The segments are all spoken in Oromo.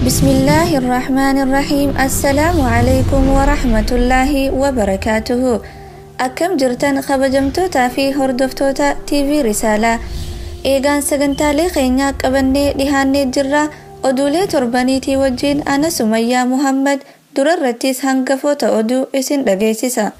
Bismillahirrahmanirrahim. Assalamualaikum warahmatullahi wabarakatuh. Akkam jirtan kabajamtoota fi hordoftoota TV Risaalaa. Eegaan sagantaalee keenya qabannee dhihaannee jirra. Oduulee torbaniitii wajjin ana Sumayyaa Muhammad durarrattis hangafoota oduu isin dhageessisa.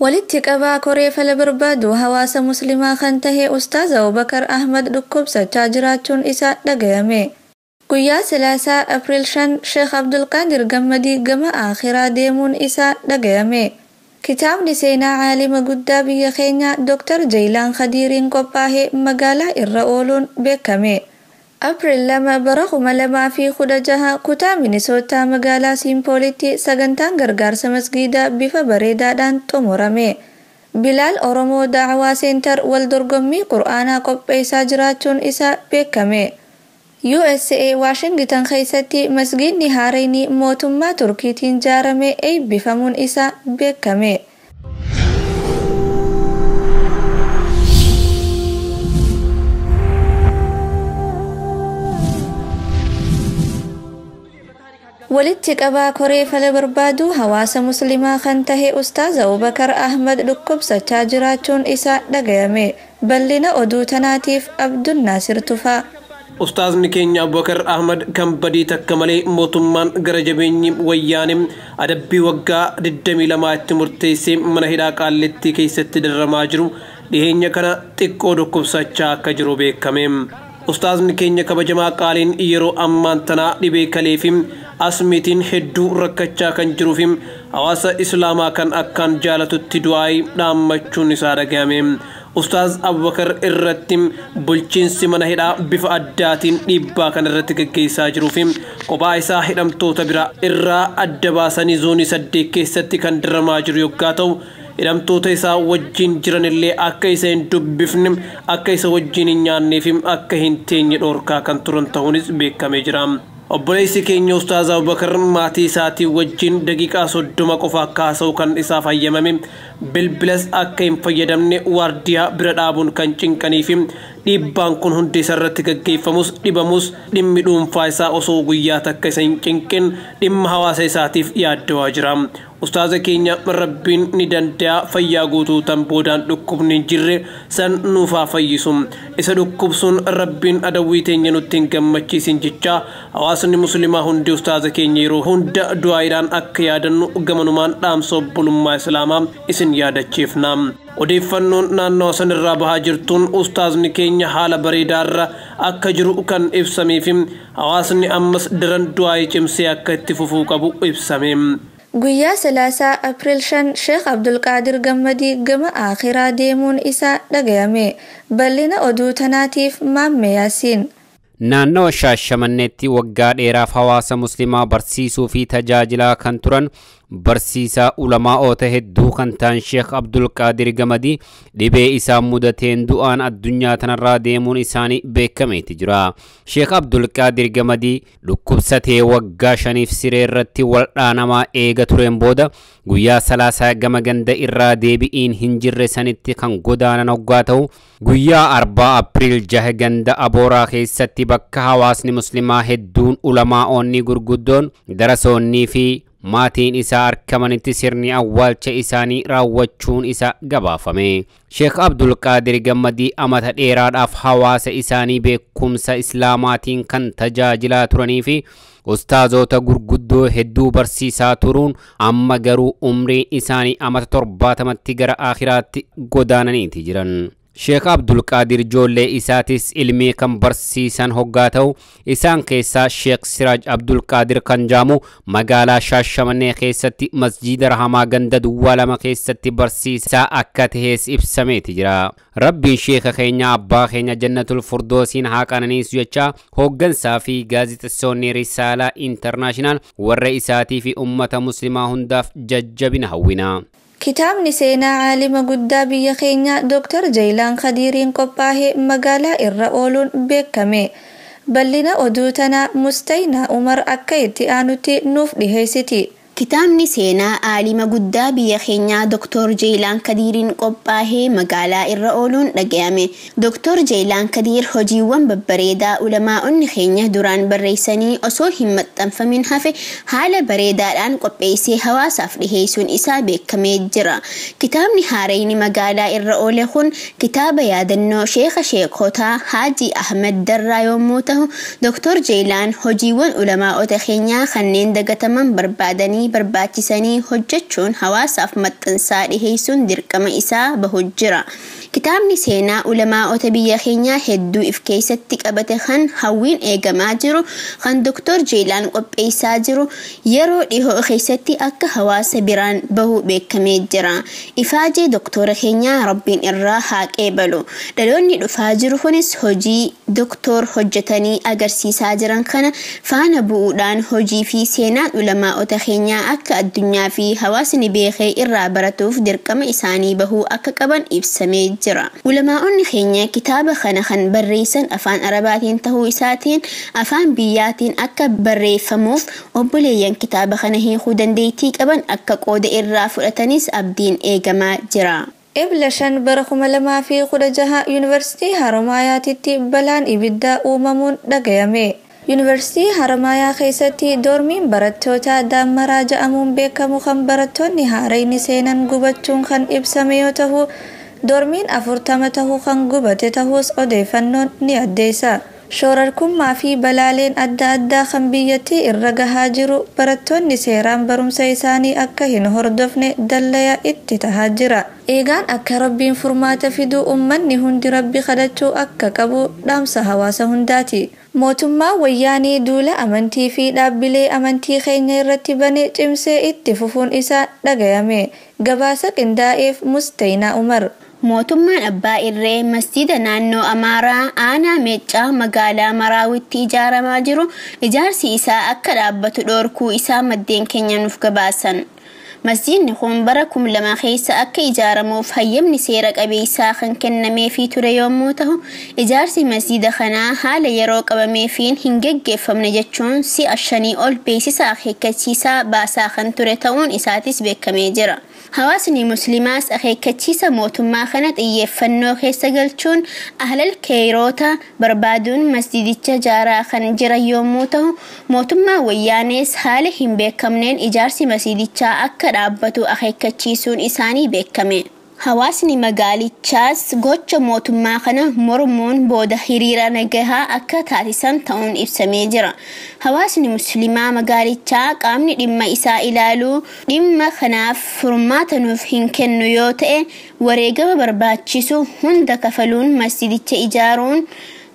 walitti qabaa koree fala barbaadu hawaasa muslimaa kan tahe Ustaaz Abubakar Ahmad dhukkubsachaa jiraachuun isaa dhagayame. Guyyaa Salaasaa Apriil 5 Sheekh Abdulqaadir Gammadii gama akhiraa deemuun isaa dhagayame. Kitaabni seenaa caalima guddaa biyya keenya Dr. Jaylaan Khadiiriin qophaa'ee magaalaa irra ooluun beekame. Apriil 2 bara 2016 kutaa Minisootaa magaalaa Simpoolitti sagantaan gargaarsa masgiidaa bifa bareedaadhaan xumurame. Bilaal Oromoo Daawaa Seentar wal dorgommii Qur'aanaa qopheessaa jiraachuun isaa beekame. USA Washington keessatti masgiidni haarayni mootummaa Turkiitiin ijaarame eebbifamuun isaa beekame. walitti qabaa koree fala barbaadu hawaasa muslimaa kan tahe Ustaaz Abubakar Ahmad dhukkubsachaa jiraachuun isaa dhagayame. Bal'ina oduu tanaatiif Abdul Naasir Tufaa. Ustaazni keenya Abubakar Ahmad kan badii takka malee mootummaan gara jabeenyi wayyaanee adabbii waggaa 22 itti murteessee mana hidhaa Qaallitti keessatti dararamaa jiru dhiheenya kana xiqqoo dhukkubsachaa akka jiru beekame. Ustaazni keenya kabajamaa qaaliin yeroo ammaan tanaa dhibee kaleefi asmiitiin hedduu rakkachaa kan jiruuf hawaasa islaamaa kan akkaan jaalatutti du'aa'ii dhaammachuun isaa dhagahame. Ustaaz Abubakar irratti bulchiinsi mana hidhaa bifa addaatiin dhiibbaa kan irratti gaggeessaa jiruuf kophaa isaa hidhamtoota biraa irraa adda baasanii zoonii 8 keessatti kan dararamaa jiru yoggaa ta'u hidhamtoota isaa wajjin jiranillee akka isa hin dubbifne akka isa wajjin hin nyaanneef akka hin teenye dhoorkaa kan turan ta'uunis beekamee jira. Obboleessi keenya Ustaaz Abubakar maatii isaatii wajjin daqiiqaa 30 qofa akka haasa'u kan isaaf hayyamame bilbilas akka hin fayyadamne waardiyaa bira dhaabuun kan cinqaniif dhiibbaan kun hundi isarratti gaggeeffamus dhibamus dhimmi dhuunfaa isaa osoo guyyaa takka isa hin cinqin dhimma hawaasa isaatiif yaaddawaa jira. Ustaaza keenya rabbiin ni danda'a fayyaa guutuu tan boodaan dhukkubni jirre san nuufaa fayyisu. Isa dhukkubsuun rabbiin adawwii teenya nutti hin gammachiisin jecha hawaasni muslimaa hundi ustaaza keenya yeroo hunda du'aayiidhaan akka yaadannu gamanumaan dhaamsa obbolummaa islaamaa isin yaadachiifna. Odeeffannoon naannoo sanirraa bahaa jirtuun ustaazni keenya haala bareedaarra akka jiru kan ibsameef hawaasni ammas daran du'aayii cimsee akka itti fufuu qabu ibsame. Guyyaa Salaasaa Apriil 5 Sheekh Abdulqaadir Gammadii gama akhiraa deemuun isaa dhagayame. Bal'ina oduu tanaatiif Maamme Yaasiin. Naannoo Shaashamanneetti waggaa dheeraaf hawaasa muslimaa barsiisuu fi tajaajilaa kan turan barsiisaa ulamaa'oota hedduu kan ta'an Sheekh Abdulqaadir Gammadii dhibee isaa mudateen du'aan addunyaa tanarraa deemuun isaanii beekameeti jira. Sheekh Abdulqaadir Gammadii dhukkubsatee waggaa 5 siree irratti waldhaanamaa eega tureen booda guyyaa Salaasaa gama ganda irraa deebi'iin hin jirre sanitti kan godaanan hoggaa ta'u guyyaa 4 Apriil 6 ganda Abooraa keessatti bakka hawaasni muslimaa hedduun ulamaa'onni gurguddoon darasoonnii fi maatiin isaa argamanitti sirni awwaalcha isaanii raawwachuun isa gabaafame. Sheekh Abdulqaadir Gammadii amata dheeraadhaaf hawaasa isaanii beekumsa islaamaatiin kan tajaajilaa turanii fi ustaazota gurguddoo hedduu barsiisaa turuun amma garuu umriin isaanii amata 70tti gara akhiraatti godaananiiti jiran. Sheekh Abdulqaadir ijoollee isaatis ilmii kan barsiisan hoggaa ta'u isaan keessaa Sheekh Siraaj Abdulqaadir kan jaamu magaalaa Shaashamannee keessatti masjiida Rahamaa ganda Duwwaa 2 keessatti barsiisaa akka tahees ibsameeti jira. Rabbiin sheekha keenya abbaa keenya jannatul firdoosiin haa qananiisu jecha hooggansaa fi gaazexeessonni Risaalaa Internaashinaal warra isaatii fi ummata muslimaa hundaaf jajjabina hawwina. Kitaabni seenaa caalima guddaa biyya keenya Dr. Jaylaan Khadiiriin qophaa'ee magaalaa irra ooluun beekame. Bal'ina oduu tanaa Mustaynaa Umar akka itti aanutti nuuf dhiheessiti. Kitaabni seenaa aalima guddaa biyya keenyaa Dr. Jeelaan Kadiiriin qophaa'ee magaalaa irra ooluun dhaga'ame. Dr. Jeelaan Kadiir hojiiwwan babbareedaa ulamaa'onni keenya duraan barreessanii osoo hin maxxanfamin hafe haala bareedaadhaan qopheessee hawaasaaf dhiheessuun isaa beekamee jira. Kitaabni haarayni magaalaa irra oole kun kitaaba yaadannoo sheekotaa Haaji Ahmed Darraa yommuu ta'u, Dr. Jeelaan hojiiwwan ulamaa'ota keenyaa kanneen dagataman barbaadanii barbaachisanii hojjechuun hawaasaaf maxxansaa dhiheessuun dirqama isaa bahuu jira. Kitaabni seenaa ulamaa'ota biyya keenyaa hedduu if keessatti qabate kan hawwiin eegamaa jiru kan Dr. Jeelaan qopheessaa jiru yeroo dhihoo keessatti akka hawaasa biraan bahu beekamee jira. Ifaajee Dr. keenyaa Rabbiin irraa haa qeebalu. Dhaloonni dhufaa jiru kunis hojii Dr. hojjetanii agarsiisaa jiran kana faana bu'uudhaan hojii fi seenaan ulamaa'ota keenyaa akka addunyaa fi hawaasni beekee irraa baratuuf dirqama isaanii bahuu akka qaban ibsamee jira. Ulamaa'onni keenya kitaaba kana kan barreessan afaan Arabaatiin tahuu isaatiin afaan biyyaatiin akka barreeffamuuf obboleeyyan kitaaba kana hiikuu dandeettii qaban akka qooda irraa fudhatanis abdiin eegamaa jira. Ebla 5 bara 2016 Yuunivarsiitii Haromaayaatitti balaan ibiddaa uumamuun dhagayame. Yuunivarsiitii Haromaayaa keessatti doormiin barattootaa daammaraa ja'amuun beekamu kan barattoonni haarayni seenan gubachuun kan ibsame yoo ta'u, doormiin 40 tahuu kan gubate tahuus odeeffannoon ni addeessa. Shoorarkummaa fi balaaleen adda addaa kan biyyattii irra gahaa jiru barattoonni seeraan barumsa isaanii akka hin hordofne dallaya itti tahaa jira. Eegaan akka Rabbiin furmaata fiduu ummanni hundi Rabbi kadhachuu akka qabu dhaamsa hawaasa hundaati. Mootummaa wayyaanii duula amantii fi dhaabbilee amantii keenya irratti bane cimsee itti fufuun isaa dhagayame. Gabaasa qindaa'eef Mustayinaa Umar. Mootummaan abbaa irree masjida naannoo Amaaraa aanaa Meeccaa magaalaa Maraawitti ijaaramaa jiru ijaarsi isaa akka dhaabbatu dhoorkuu isaa maddeen keenya nuuf gabaasan. Masjidni kun bara 2000 keessa akka ijaaramuuf hayyamni seera qabeessaa kan kennameefii ture yommuu ta'u, ijaarsi masjida kanaa haala yeroo qabameefiin hin geggeeffamne jechuun si'a 5 ol beeksisa akeekkachiisaa baasaa kan ture ta'uun isaatis beekamee jira. Hawaasni muslimaas akeekkachiisa mootummaa kana xiyyeeffannoo keessa galchuun ahlal keeroota barbaaduun masjidicha ijaaraa kan jiran yommuu ta'u, mootummaa wayyaanees haala hin beekamneen ijaarsi masjidichaa akka dhaabbatu akeekkachiisuun isaanii beekame. Hawaasni magaalichaas gocha mootummaa kana mormuun booda hiriira nagahaa akka taasisan ta'uun ibsamee jira. Hawaasni muslimaa magaalichaa qaamni dhimma isaa ilaaluu dhimma kanaaf furmaata nuuf hin kennu yoo ta'e wareegama barbaachisu hunda kafaluun masjidicha ijaaruun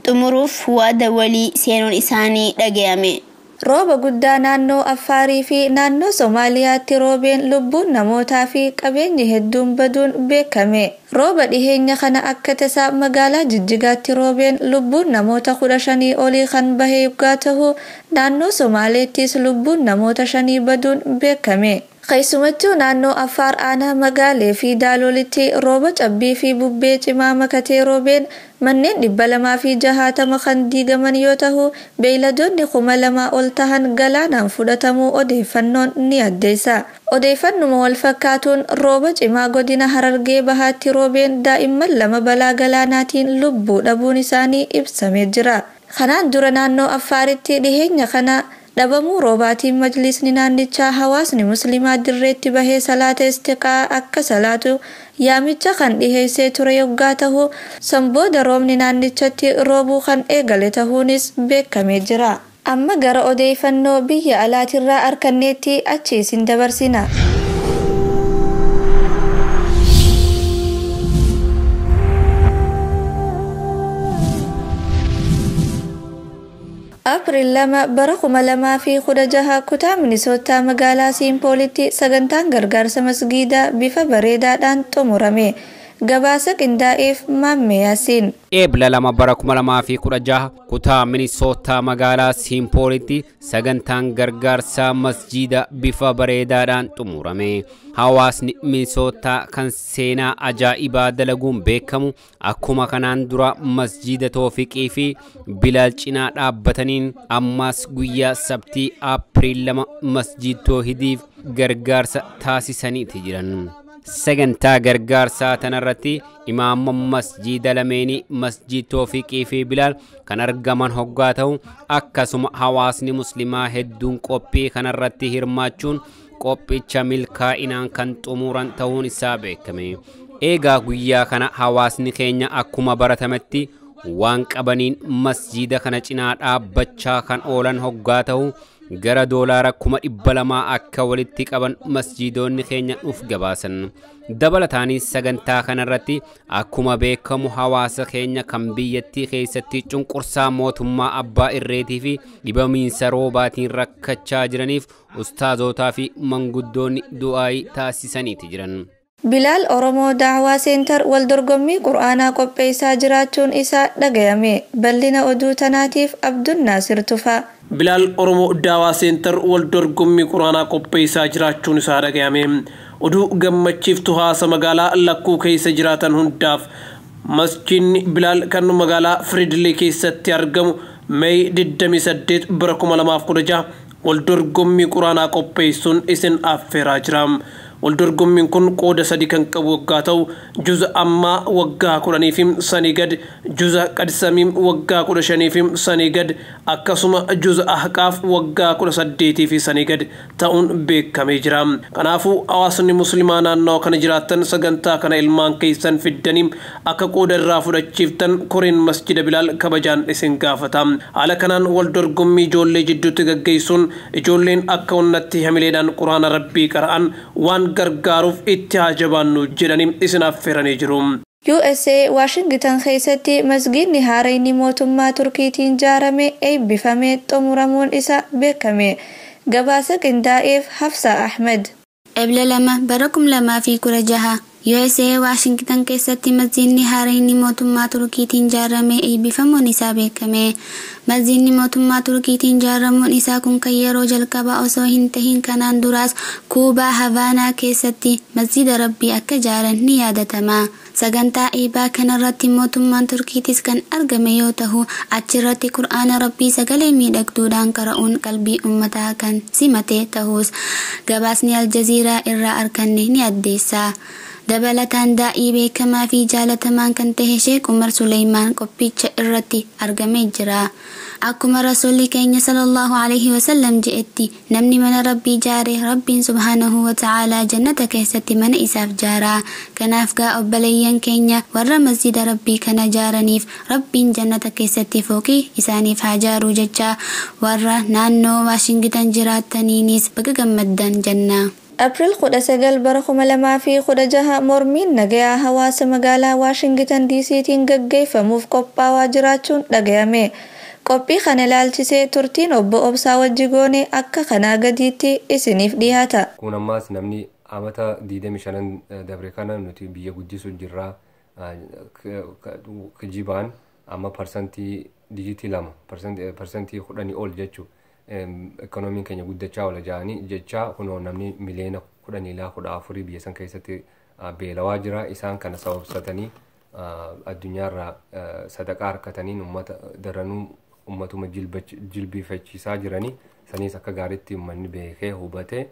xumuruuf waada walii seenuun isaanii dhagayame. Rooba guddaa naannoo Affaarii fi naannoo Somaaliyaatti roobeen lubbuun namootaa fi qabeenyi hedduun baduun beekame. Rooba dhiheenya kana akka tasaa magaalaa Jijjigaatti roobeen lubbuun namoota 15 olii kan bahee yoggaa ta'u, naannoo Somaaleettis lubbuun namoota 5 baduun beekame. Keessumattuu naannoo Affaar aanaa magaalee fi Daaloolitti rooba cabbii fi bubbee cimaa makatee roobeen manneen 260 kan diigaman yoo ta'u, beeyladoonni 2000 ol tahan galaanaan fudhatamuu odeeffannoon ni addeessa. Odeeffannuma wal fakkaatuun rooba cimaa godina Harargee bahaatti roobeen daa'imman 2 balaa galaanaatiin lubbuu dhabuun isaanii ibsamee jira. Kanaan dura naannoo Affaaritti dhiheenya kana dhabamuu roobaatiin majlisni naannichaa hawaasni muslimaa dirreetti bahee salaata istiqaa akka salaatu yaamicha kan dhiheessee ture yoggaa ta'u, sanbooda roobni naannichatti roobuu kan eegale ta'uunis beekamee jira. Amma gara odeeffannoo biyya alaatirraa arganneetti achi isin dabarsina. April 2 bara 2016 kutaa Minisootaa magaalaa Siinpoolitti sagantaan gargaarsa masgiidaa bifa bareedaadhaan xumurame. gabaasa qindaa'eef Maammee Yaasiin. Eebla 2 bara 2016 kutaa Minisootaa magaalaa Simpoolitti sagantaan gargaarsaa masjiida bifa bareedaadhaan xumurame. Hawaasni Minisootaa kan seenaa ajaa'ibaa dalaguun beekamu akkuma kanaan dura masjiida Toofiqii fi Bilaal cinaa dhaabbataniin ammas guyyaa Sabtii Aapiriil 2 masjiid Toohidiif gargaarsa taasisaniiti jiran. Sagantaa gargaarsaa tanarratti imaamman masjiida lameenii masjiid Toofiqii fi Bilaal kan argaman hoggaa ta'u akkasuma hawaasni muslimaa hedduun qophii kanarratti hirmaachuun qophicha milkaa'inaan kan xumuran ta'uun isaa beekame. Eegaa guyyaa kana hawaasni keenya akkuma baratametti waan qabaniin masjiida kana cinaa dhaabbachaa kan oolan hoggaa ta'u gara doolaara 200,000 akka walitti qaban masjiidonni keenya nuuf gabaasan. Dabalataanis sagantaa kanarratti akkuma beekamu hawaasa keenya kan biyyattii keessatti cunqursaa mootummaa abbaa irreetii fi dhibamiinsa roobaatiin rakkachaa jiraniif ustaazotaa fi manguddoonni du'aayii taasisaniiti jiran. Bilaal Oromoo Daawwaa Seentar waldorgommii Qur'aanaa qopheessaa jiraachuun isaa dhagayame. Bal'ina oduu tanaatiif Abdul Naasir Tufaa. Bilaal Oromoo Daawwaa Seentar waldorgommii Qur'aanaa qopheessaa jiraachuun isaa dhagayame. Oduu gammachiiftu hawaasa magaalaa lakkuu keessa jiraatan hundaaf masjiidni Bilaal kan magaalaa Firidilee keessatti argamu Mee 28 bara 2016 waldorgommii Qur'aanaa qopheessuun isin affeeraa jira. Waldorgommiin kun qooda 3 kan qabu waggaa ta'u juza ammaa waggaa 10 fi sanii gad, juza qadsamii waggaa 15 fi sanii gad, akkasuma juza ahqaaf waggaa 18 fi sanii gad ta'uun beekamee jira. Kanaafuu hawaasni muslimaa naannoo kana jiraatan sagantaa kana ilmaan keessan fiddanii akka qooda irraa fudhachiiftan koreen masjida Bilaal kabajaan isin gaafata. Haala kanaan waldorgommii ijoollee jidduutti gaggeessuun ijoolleen akka onnatti hamileedhaan Qur'aana Rabbii qara'an waan gargaaruuf itti hajabaannu jedhanii isin affeeranii jiru. USA Washington keessatti masgiidni haarayni mootummaa Turkiitiin ijaarame eebbifamee xumuramuun isaa beekame. Gabaasa qindaa'eef Hafsa Ahmed. Ebla 2 bara 2016 USA Washington keessatti masjiidni haarayni mootummaa Turkiitiin ijaarame eebbifamuun isaa beekame. Masjiidni mootummaa Turkiitiin ijaaramuun isaa kun kan yeroo jalqabaa osoo hin tahin kanaan duraas Kuubaa Havaanaa keessatti masjiida Rabbii akka ijaaran ni yaadatama. Sagantaa eebbaa kanarratti mootummaan Turkiitis kan argame yoo ta'u achirratti Qur'aana Rabbii sagalee miidhagduudhaan qara'uun qalbii uummataa kan simate ta'us gabaasni Aljaziiraa irraa arganne ni addeessa. Dabalataan daa'ii beekamaa fi jaalatamaan kan ta'e Sheek Umar Suleymaan qophicha irratti argamee jira. Akkuma Rasuulli keenya sallallahu alaihi wasallam jedhetti namni mana Rabbii ijaare Rabbiin subhanahu wa ta'ala jannata keessatti mana isaaf ijaara. Kanaaf gaa obboleeyyan keenya warra masjida Rabbii kana ijaaraniif Rabbiin jannata keessatti fooqii isaaniif haa ijaaru jecha warra naannoo Washington jiraataniinis baga gammaddan jenna. April 19 bara 2016 mormiin nagayaa hawaasa magaalaa Washington DCtiin gaggeeffamuuf qophaa'aa jiraachuun dhagayame. Qophii kana ilaalchisee turtiin obbo Obsaa Wajjigoonee akka kanaa gadiitti isiniif dhiyaata. Kun ammaas namni amata 25 dabre kana nuti biyya guddisuu jirra. Kijibaan amma parsantii dijitii 2 parsantii 10 ol jechuu. Ekonomiin keenya guddachaa wala ja'anii jecha kunoo namni miliyoona 10-14 biyya san keessatti beelawaa jira. Isaan kana sababsatanii addunyaarraa sadaqaa harkataniin uummata daranuu uummatuma jilbifachiisaa jiranii saniis akka gaariitti uummanni beekee hubatee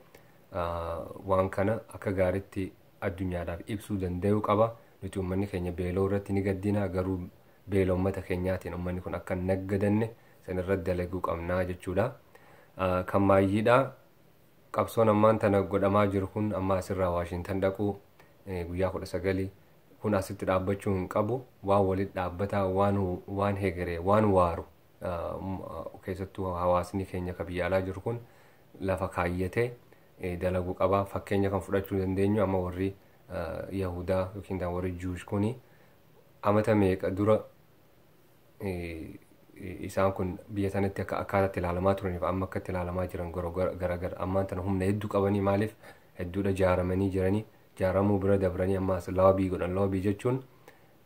waan kana akka gaariitti addunyaadhaaf ibsuu danda'uu qaba. Nuti uummanni keenya beeloo irratti ni gaddina garuu beela uummata keenyaatiin uummanni kun akka naggadanne sanirratti dalaguu qabnaa jechuudha. Kan maayyiidha qabsoon ammaan tana godhamaa jiru kun amma asirraa Washington dhaquu guyyaa 19 kun asitti dhaabbachuu hin qabu. Waan walitti dhaabbataa waan hegeree waan waaru keessattuu hawaasni keenya ka biyya alaa jiru kun lafa kaayyatee dalaguu qaba. Fakkeenya kan fudhachuu dandeenyu amma warri Yahudaa yookiin warri Juush kuni amata meeqa dura isaan kun biyya sanatti akka akkaataatti ilaalamaa turaniif amma akkatti ilaalamaa jiran garagara ammaan tana humna hedduu qabanii maaliif hedduudha ijaaramanii jiranii jaaramuu bira dabranii ammaas loobii godhan. Loobii jechuun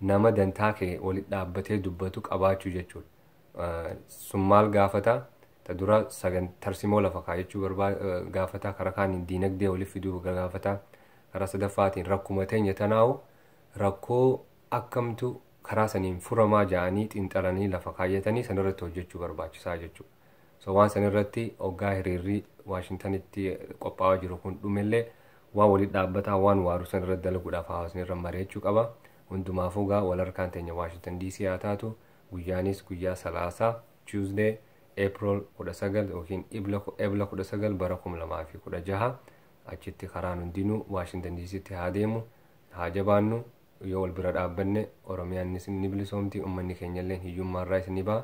nama dantaa kee walitti dhaabbatee dubbatu qabaachuu jechuudha. Sun maal gaafata? Ta dura tarsimoo lafa kaayachuu gaafata. Karaa kaaniin diinagdee waliif fiduu gaafata. Karaa sadaffaatiin rakkuma teenya tanaa'u rakkoo akkamtu karaa saniin furamaa ja'anii xiinxalanii lafa kaayyatanii sanirratti hojjechuu barbaachisaa jechuudha. So waan sanirratti hoggaa hiriirrii Waashintanitti qophaa'aa jiru kun dhumellee waan walitti dhaabbataa waan waaruu sanirratti dalaguudhaaf hawaasni irra mari'achuu qaba. Hundumaafuu gaa wal harkaan teenya Waashintan DC haa taatu guyyaanis guyyaa salaasaa Tuesday April 19 yookiin Ebla 19 bara 2016 achitti karaan hundinuu Waashintan DCtti haa deemu haa jabaannu. Yoo wal bira dhaabbanne Oromiyaanis ni bilisoomti, uummanni keenyallee hiyyummaarraa isin ba'a.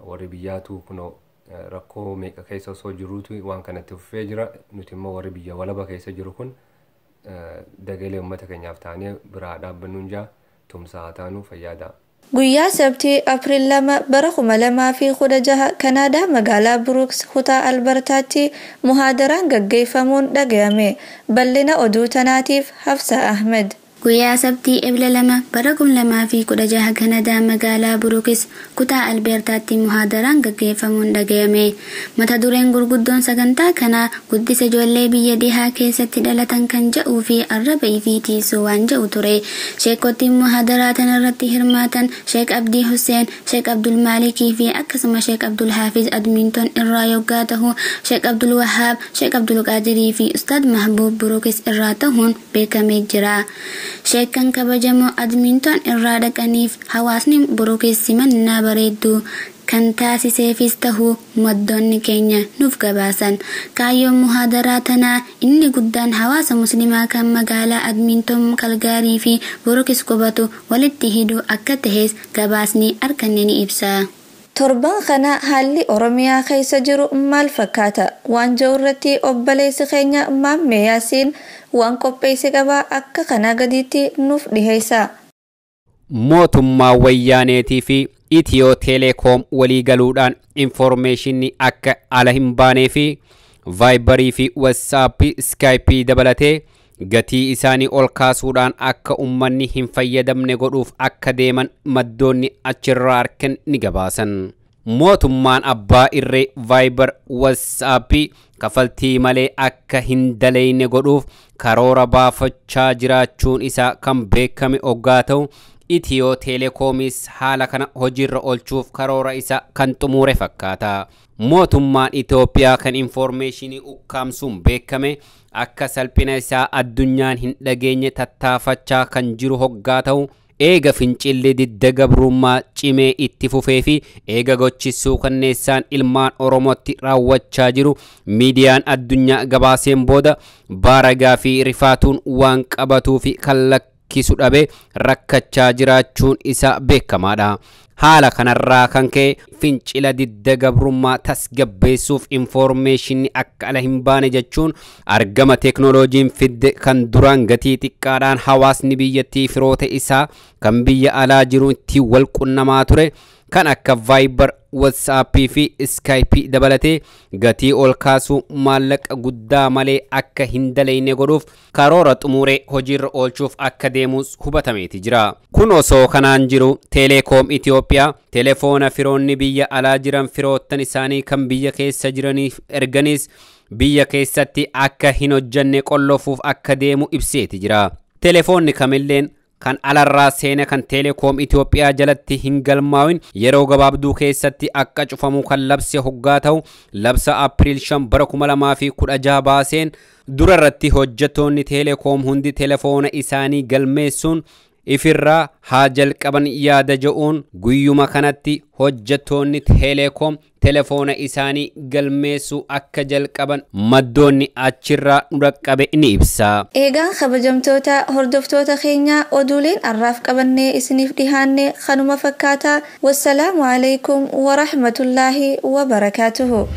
Warri biyyaatu kunoo rakkoo meeqa keessa osoo jiruutu waan kanatti fufee jira. Nuti immoo warri biyya walaba keessa jiru kun dagalee uummata keenyaaf taanee biraa dhaabbannuun jaa tumsaa haa taanu fayyadaa. Guyyaa Sabtii April 2 bara 2016 Kanaadaa magaalaa Brooks kutaa Albertaatti muhaadaraan gaggeeffamuun dhaga'ame. Bal'ina oduu tanaatiif Hafsa Ahmed. Guyyaa Sabtii Ebla 2 bara 2016 Kanaadaa magaalaa Brooks kutaa Albertaatti muhaadaraan gaggeeffamuun dhaga'ame. Mata dureen gurguddoon sagantaa kanaa guddisa ijoollee biyya dhihaa keessatti dhalatan kan jedhuu fi arraba ifii tiisuu waan jedhu ture. Sheekottiin muhaadaraa tanarratti hirmaatan Sheek Abdii Hussein, Sheek Abdul Maalikii fi akkasuma Sheek Abdul Haafiz Adminton irraa yoggaa ta'u, Sheek Abdul Wahaab, Sheek Abdul Qaadirii fi Ustaad Mahbuub Brooks irraa ta'uun beekamee jira. Sheekan kabajamoo Adminton irraa dhaqaniif hawaasni Brooks simannaa bareedduu kan taasiseefis ta'uu maddoonni keenya nuuf gabaasan. Kaayyoon muhaadaraa tanaa inni guddaan hawaasa muslimaa kan magaalaa Adminton, Kalgaarii fi Brooks qubatu walitti hidhuu akka tahes gabaasni arganne ni ibsa. Torban kana haalli Oromiyaa keessa jiru maal fakkaata? Waan jirurratti obboleessi keenya Maammee Yaasiin waan qopheesse qabaa akka kana gaditti nuuf dhiheessa. Mootummaa Wayyaaneetii fi Itiyoo Teleekoom walii galuudhaan infoormeeshinii akka ala hin baanee fi Vaayibarii fi Waatsaappii, Iskaayipii dabalatee gatii isaanii ol kaasuudhaan akka ummanni hin fayyadamne godhuuf akka deeman maddoonni achirraa argan ni gabaasan. Mootummaan abbaa irree Vaayibar, Waatsaappii kafaltii malee akka hin daleyne godhuuf karoora baafachaa jiraachuun isaa kan beekame oggaa ta'u, Itiyoo Telekoomis haala kana hojiirra oolchuuf karoora isa kan xumure fakkaata. Mootummaan Itoophiyaa kan infoormeeshinii ukkaamsuun beekame akka salphina isaa addunyaan hin dhageenye tattaafachaa kan jiru hoggaa ta'u, eega fincilli didda gabrummaa cimee itti fufee fi eega gochisuu kanneessaan ilmaan Oromootti raawwachaa jiru miidiyaan addunyaa gabaaseen booda baaragaa fi rifaatuun waan qabatuu fi kallakkisu dhabe rakkachaa jiraachuun isa beekamaadha. Haala kanarraa kan ka'e fincila didda gabrummaa tasgabbeessuuf infoormeeshinii akka ala hin baane jechuun argama teeknooloojiin fidde kan duraan gatii xiqqaadhaan hawaasni biyyattii firoota isaa kan biyya alaa jiru itti wal qunnamaa ture kan akka Vaayibar, Waatsaappii fi Iskaayipii dabalatee gatii ol kaasuu maallaqa guddaa malee akka hin daleyne godhuuf karoora xumuree hojiirra oolchuuf akka deemus hubatameeti jira. Kun osoo kanaan jiru Teleekoom Itoophiyaa telefoona firoonni biyya alaa jiran firoottan isaanii kan biyya keessa jiraniif erganis biyya keessatti akka hin hojjanne qollofuuf akka deemu ibseeti jira. Telefoonni kamilleen kan alarraa seena kan Teleekoom Itoophiyaa jalatti hin galmaawin yeroo gabaabduu keessatti akka cufamu kan labse hoggaa ta'u, labsa April 5 bara 2016 baaseen dura irratti hojjettoonni Teleekoom hundi telefoona isaanii galmeessuun ifirraa haa jalqaban yaada jedhuun guyyuma kanatti hojjettoonni Teleekoom telefoona isaanii galmeessuu akka jalqaban maddoonni achirraa dhaqqabe ni ibsa. Eegaan kabajamtoota hordoftoota keenya oduuleen arraaf qabannee isiniif dhihaanne kanuma fakkaata. Wassalaamu alaikum wa rahmatullaahi wa barakaatuhu.